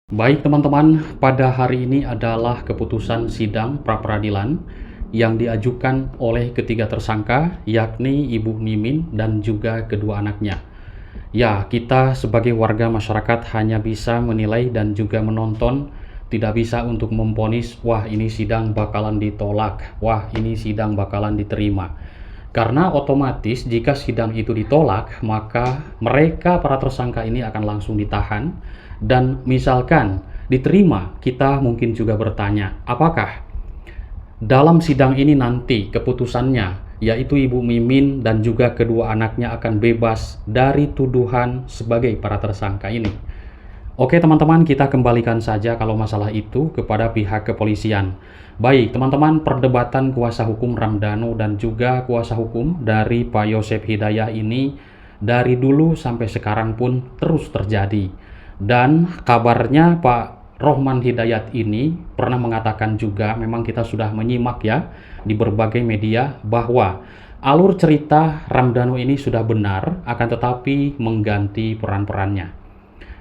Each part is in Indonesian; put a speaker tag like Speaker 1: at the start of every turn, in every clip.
Speaker 1: Baik teman-teman, pada hari ini adalah keputusan sidang pra-peradilan yang diajukan oleh ketiga tersangka, yakni Ibu Mimin dan juga kedua anaknya. Ya, kita sebagai warga masyarakat hanya bisa menilai dan juga menonton, tidak bisa untuk memvonis, wah ini sidang bakalan ditolak, wah ini sidang bakalan diterima. Karena otomatis jika sidang itu ditolak, maka mereka para tersangka ini akan langsung ditahan. Dan misalkan diterima, kita mungkin juga bertanya, apakah dalam sidang ini nanti keputusannya, yaitu Ibu Mimin dan juga kedua anaknya akan bebas dari tuduhan sebagai para tersangka ini? Oke teman-teman, kita kembalikan saja kalau masalah itu kepada pihak kepolisian. Baik teman-teman, perdebatan kuasa hukum Ramdhanu dan juga kuasa hukum dari Pak Yosep Hidayah ini dari dulu sampai sekarang pun terus terjadi. Dan kabarnya Pak Rohman Hidayat ini pernah mengatakan juga, memang kita sudah menyimak ya di berbagai media, bahwa alur cerita Ramdhanu ini sudah benar, akan tetapi mengganti peran-perannya.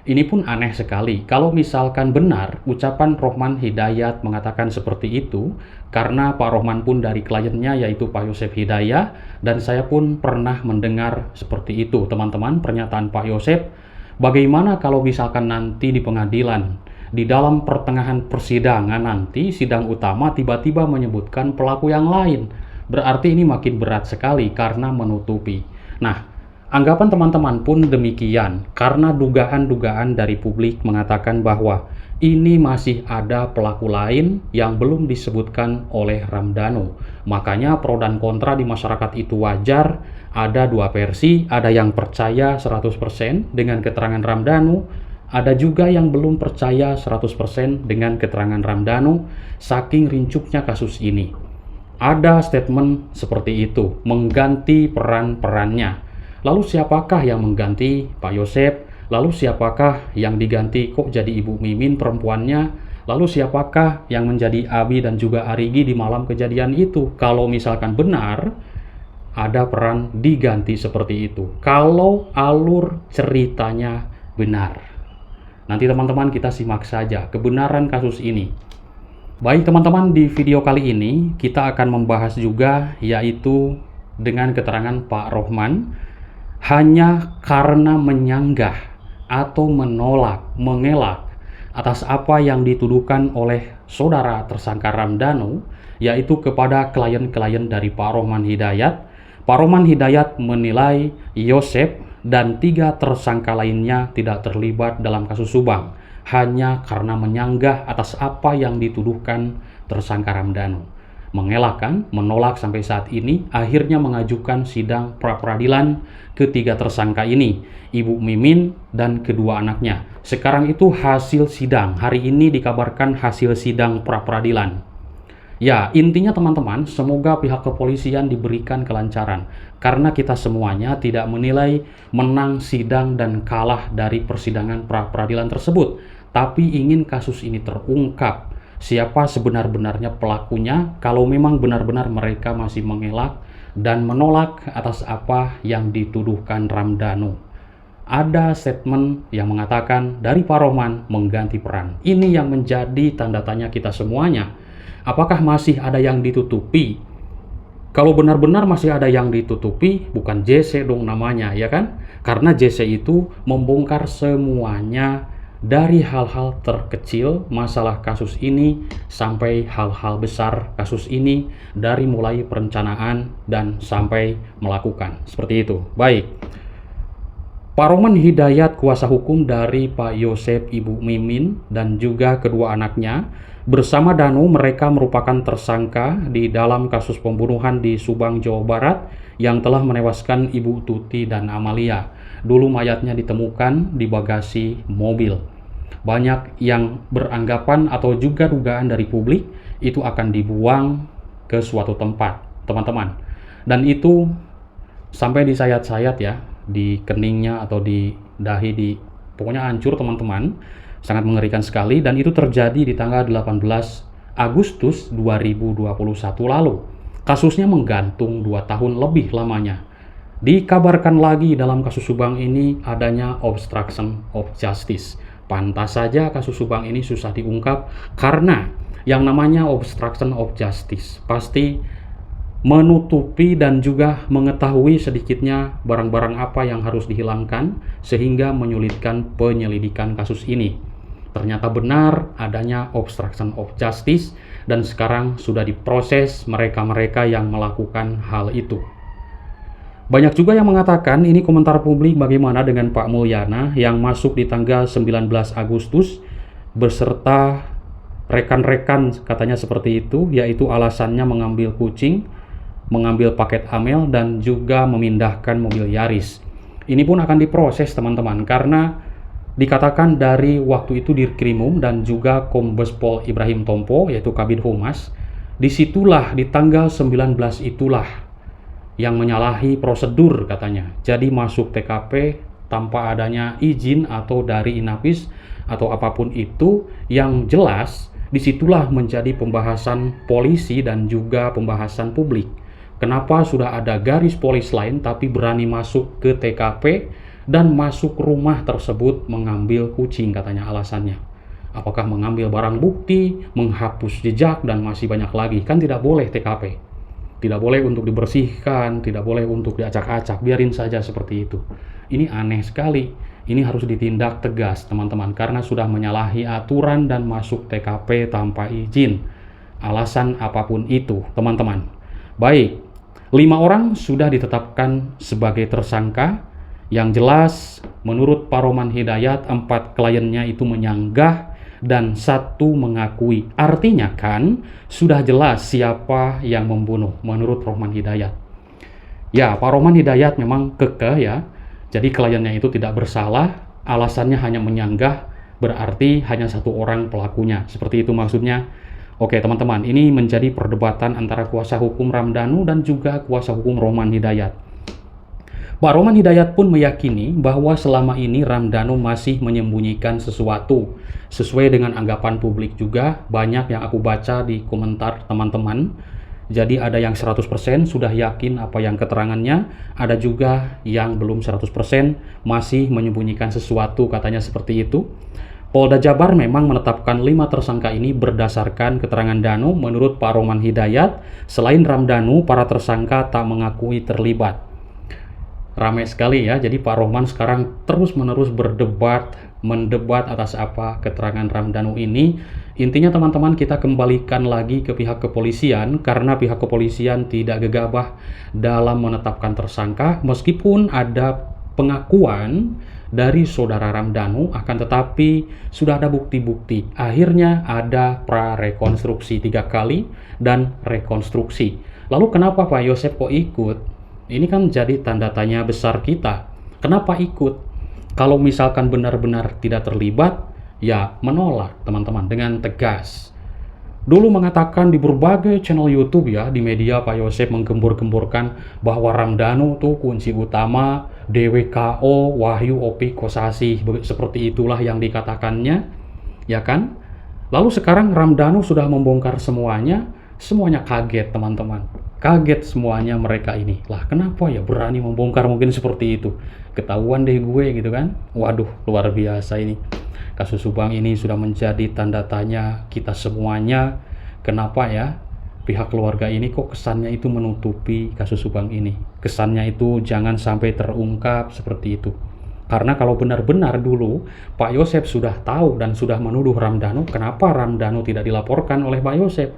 Speaker 1: Ini pun aneh sekali, kalau misalkan benar ucapan Rohman Hidayat mengatakan seperti itu, karena Pak Rohman pun dari kliennya yaitu Pak Yosep Hidayah, dan saya pun pernah mendengar seperti itu teman-teman pernyataan Pak Yosep. Bagaimana kalau misalkan nanti di pengadilan, di dalam pertengahan persidangan nanti, sidang utama tiba-tiba menyebutkan pelaku yang lain? Berarti ini makin berat sekali karena menutupi. Nah, anggapan teman-teman pun demikian, karena dugaan-dugaan dari publik mengatakan bahwa ini masih ada pelaku lain yang belum disebutkan oleh Ramdhanu. Makanya pro dan kontra di masyarakat itu wajar, ada dua versi, ada yang percaya 100% dengan keterangan Ramdhanu, ada juga yang belum percaya 100% dengan keterangan Ramdhanu, saking rincuknya kasus ini. Ada statement seperti itu, mengganti peran-perannya. Lalu siapakah yang mengganti Pak Yosep? Lalu siapakah yang diganti kok jadi Ibu Mimin perempuannya? Lalu siapakah yang menjadi Abi dan juga Arigi di malam kejadian itu? Kalau misalkan benar, ada peran diganti seperti itu. Kalau alur ceritanya benar. Nanti teman-teman kita simak saja kebenaran kasus ini. Baik teman-teman, di video kali ini kita akan membahas juga yaitu dengan keterangan Pak Rohman, hanya karena menyanggah atau menolak, mengelak atas apa yang dituduhkan oleh saudara tersangka Ramdhanu, yaitu kepada klien-klien dari Pak Rohman Hidayat. Pak Rohman Hidayat menilai Yosep dan tiga tersangka lainnya tidak terlibat dalam kasus Subang, hanya karena menyanggah atas apa yang dituduhkan tersangka Ramdhanu. Mengelakkan, menolak sampai saat ini, akhirnya mengajukan sidang pra-peradilan ketiga tersangka ini, Ibu Mimin dan kedua anaknya. Sekarang itu hasil sidang, hari ini dikabarkan hasil sidang pra-peradilan. Ya, intinya teman-teman, semoga pihak kepolisian diberikan kelancaran, karena kita semuanya tidak menilai menang sidang dan kalah dari persidangan pra-peradilan tersebut, tapi ingin kasus ini terungkap. Siapa sebenar-benarnya pelakunya, kalau memang benar-benar mereka masih mengelak dan menolak atas apa yang dituduhkan Ramdhanu. Ada statement yang mengatakan dari Pak Rohman mengganti peran. Ini yang menjadi tanda tanya kita semuanya. Apakah masih ada yang ditutupi? Kalau benar-benar masih ada yang ditutupi, bukan JC dong namanya, ya kan? Karena JC itu membongkar semuanya, dari hal-hal terkecil masalah kasus ini sampai hal-hal besar kasus ini, dari mulai perencanaan dan sampai melakukan. Seperti itu. Baik. Pak Rohman Hidayat, kuasa hukum dari Pak Yosep, Ibu Mimin dan juga kedua anaknya, bersama Danu, mereka merupakan tersangka di dalam kasus pembunuhan di Subang, Jawa Barat yang telah menewaskan Ibu Tuti dan Amalia. Dulu mayatnya ditemukan di bagasi mobil. Banyak yang beranggapan atau juga dugaan dari publik itu akan dibuang ke suatu tempat, teman-teman. Dan itu sampai disayat-sayat ya, di keningnya atau di dahi, pokoknya hancur teman-teman. Sangat mengerikan sekali, dan itu terjadi di tanggal 18 Agustus 2021 lalu. Kasusnya menggantung 2 tahun lebih lamanya. Dikabarkan lagi dalam kasus Subang ini adanya obstruction of justice. Pantas saja kasus Subang ini susah diungkap karena yang namanya obstruction of justice pasti menutupi dan juga mengetahui sedikitnya barang-barang apa yang harus dihilangkan sehingga menyulitkan penyelidikan kasus ini. Ternyata benar adanya obstruction of justice dan sekarang sudah diproses mereka-mereka yang melakukan hal itu. Banyak juga yang mengatakan ini komentar publik bagaimana dengan Pak Mulyana yang masuk di tanggal 19 Agustus beserta rekan-rekan katanya seperti itu, yaitu alasannya mengambil kucing, mengambil paket amel dan juga memindahkan mobil Yaris. Ini pun akan diproses teman-teman karena dikatakan dari waktu itu Dirkrimum dan juga Kombes Pol Ibrahim Tompo yaitu Kabid Humas, disitulah di tanggal 19 itulah yang menyalahi prosedur katanya. Jadi masuk TKP tanpa adanya izin atau dari Inapis atau apapun itu, yang jelas disitulah menjadi pembahasan polisi dan juga pembahasan publik. Kenapa sudah ada garis polis lain tapi berani masuk ke TKP dan masuk rumah tersebut mengambil kucing katanya alasannya. Apakah mengambil barang bukti, menghapus jejak, dan masih banyak lagi. Kan tidak boleh TKP. Tidak boleh untuk dibersihkan, tidak boleh untuk diacak-acak, biarin saja seperti itu. Ini aneh sekali. Ini harus ditindak tegas teman-teman karena sudah menyalahi aturan dan masuk TKP tanpa izin. Alasan apapun itu teman-teman. Baik, 5 orang sudah ditetapkan sebagai tersangka. Yang jelas menurut Pak Roman Hidayat 4 kliennya itu menyanggah dan 1 mengakui. Artinya kan sudah jelas siapa yang membunuh menurut Roman Hidayat. Ya, Pak Roman Hidayat memang kekeh ya. Jadi kliennya itu tidak bersalah, alasannya hanya menyanggah, berarti hanya 1 orang pelakunya. Seperti itu maksudnya. Oke teman-teman, ini menjadi perdebatan antara kuasa hukum Ramdhanu dan juga kuasa hukum Roman Hidayat. Pak Roman Hidayat pun meyakini bahwa selama ini Ramdhanu masih menyembunyikan sesuatu. Sesuai dengan anggapan publik juga, banyak yang aku baca di komentar teman-teman. Jadi ada yang 100% sudah yakin apa yang keterangannya, ada juga yang belum 100% masih menyembunyikan sesuatu, katanya seperti itu. Polda Jabar memang menetapkan 5 tersangka ini berdasarkan keterangan Danu. Menurut Pak Roman Hidayat, selain Ramdhanu, para tersangka tak mengakui terlibat. Ramai sekali ya, jadi Pak Roman sekarang terus-menerus mendebat atas apa keterangan Ramdhanu ini. Intinya teman-teman, kita kembalikan lagi ke pihak kepolisian karena pihak kepolisian tidak gegabah dalam menetapkan tersangka meskipun ada pengakuan dari saudara Ramdhanu, akan tetapi sudah ada bukti-bukti. Akhirnya ada prarekonstruksi 3 kali dan rekonstruksi. Lalu kenapa Pak Yosep kok ikut? Ini kan jadi tanda tanya besar kita. Kenapa ikut? Kalau misalkan benar-benar tidak terlibat, ya menolak teman-teman dengan tegas. Dulu mengatakan di berbagai channel YouTube ya, di media Pak Yosep menggembur-gemburkan bahwa Ramdhanu tuh kunci utama, DWKO, Wahyu Opi Kosasih, seperti itulah yang dikatakannya, ya kan? Lalu sekarang Ramdhanu sudah membongkar semuanya kaget teman-teman. Kaget semuanya mereka ini. Lah kenapa ya berani membongkar mungkin seperti itu? Ketahuan deh gue gitu kan. Waduh, luar biasa ini. Kasus Subang ini sudah menjadi tanda tanya kita semuanya. Kenapa ya pihak keluarga ini kok kesannya itu menutupi kasus Subang ini? Kesannya itu jangan sampai terungkap seperti itu. Karena kalau benar-benar dulu Pak Yosep sudah tahu dan sudah menuduh Ramdhanu, kenapa Ramdhanu tidak dilaporkan oleh Pak Yosep?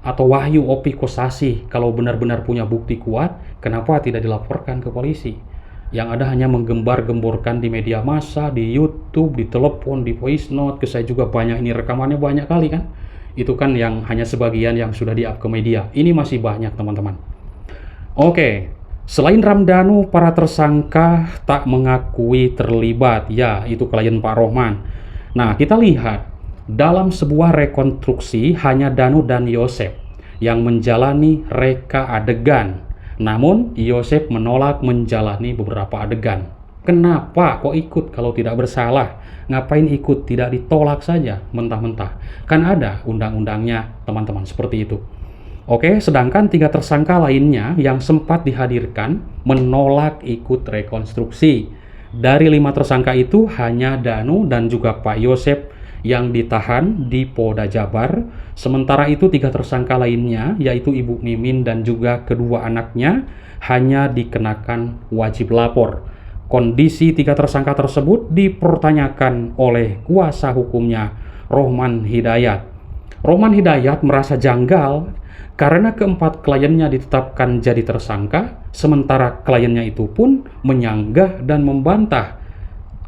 Speaker 1: Atau Wahyu Opi Kosasih, kalau benar-benar punya bukti kuat, kenapa tidak dilaporkan ke polisi? Yang ada hanya menggembar-gemborkan di media massa, di YouTube, di telepon, di voice note, ke saya juga banyak, ini rekamannya banyak kali kan? Itu kan yang hanya sebagian yang sudah di-up ke media. Ini masih banyak teman-teman. Oke, selain Ramdhanu, para tersangka tak mengakui terlibat. Ya, itu klien Pak Roman. Nah, kita lihat. Dalam sebuah rekonstruksi hanya Danu dan Yosep yang menjalani reka adegan. Namun Yosep menolak menjalani beberapa adegan. Kenapa kok ikut kalau tidak bersalah? Ngapain ikut? Tidak ditolak saja mentah-mentah. Kan ada undang-undangnya teman-teman seperti itu. Oke, sedangkan 3 tersangka lainnya yang sempat dihadirkan menolak ikut rekonstruksi. Dari 5 tersangka itu hanya Danu dan juga Pak Yosep yang ditahan di Polda Jabar. Sementara itu 3 tersangka lainnya yaitu Ibu Mimin dan juga kedua anaknya hanya dikenakan wajib lapor. Kondisi 3 tersangka tersebut dipertanyakan oleh kuasa hukumnya Rohman Hidayat. Rohman Hidayat merasa janggal karena keempat kliennya ditetapkan jadi tersangka, sementara kliennya itu pun menyanggah dan membantah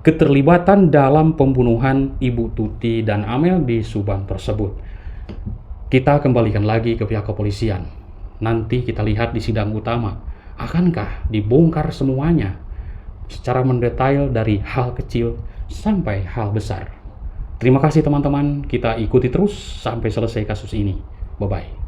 Speaker 1: keterlibatan dalam pembunuhan Ibu Tuti dan Amel di Subang tersebut. Kita kembalikan lagi ke pihak kepolisian. Nanti kita lihat di sidang utama, akankah dibongkar semuanya secara mendetail dari hal kecil sampai hal besar. Terima kasih teman-teman, kita ikuti terus sampai selesai kasus ini. Bye-bye.